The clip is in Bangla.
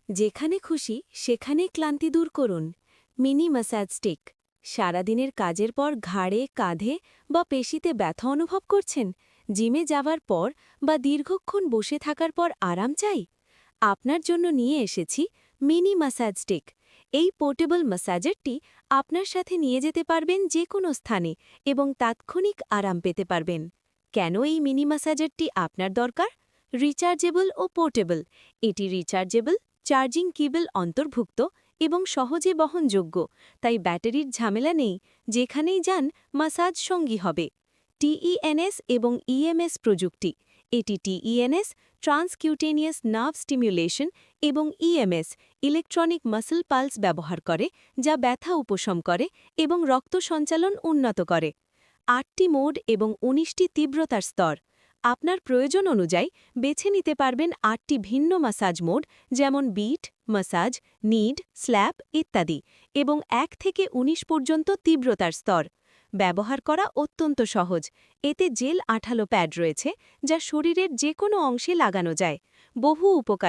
যেখানে খুশি সেখানেই ক্লান্তি দূর করুন। Mini massage stick. সারাদিনের কাজের পর ঘাড়ে, কাঁধে বা পেশিতে ব্যথা অনুভব করছেন? জিমে যাওয়ার পর বা দীর্ঘক্ষণ বসে থাকার পর আরাম চাই? আপনার জন্য নিয়ে এসেছি মিনি ম্যাসাজ স্টিক। এই পোর্টেবল ম্যাসাজারটি আপনার সাথে নিয়ে যেতে পারবেন যে কোনো স্থানে এবং তাৎক্ষণিক আরাম পেতে পারবেন। কেন এই মিনি ম্যাসাজারটি আপনার দরকার? রিচার্জেবল ও পোর্টেবল। এটি রিচার্জেবল, চার্জিং কেবল অন্তর্ভুক্ত এবং সহজে বহনযোগ্য, তাই ব্যাটারির ঝামেলা নেই। যেখানেই যান ম্যাসাজ সঙ্গী হবে। টিইএনএস এবং ইএমএস প্রযুক্তি। এটি টিইএনএস ট্রান্সকিউটেনিয়াস নার্ভ স্টিমুলেশন এবং ইএমএস ইলেকট্রনিক মাসল পালস ব্যবহার করে, যা ব্যথা উপশম করে এবং রক্ত সঞ্চালন উন্নত করে। ৮টি মোড এবং ১৯টি তীব্রতার স্তর। আপনার প্রয়োজন অনুযায়ী বেছে নিতে পারবেন ৮টি ভিন্ন ম্যাসাজ মোড, যেমন বিট, ম্যাসাজ, নিড, স্ল্যাপ ইত্যাদি, এবং ১ থেকে ১৯ পর্যন্ত তীব্রতার স্তর। ব্যবহার করা অত্যন্ত সহজ। এতে জেল আঠালো প্যাড রয়েছে, যা শরীরের যে কোনো অংশে লাগানো যায়। বহু উপকার।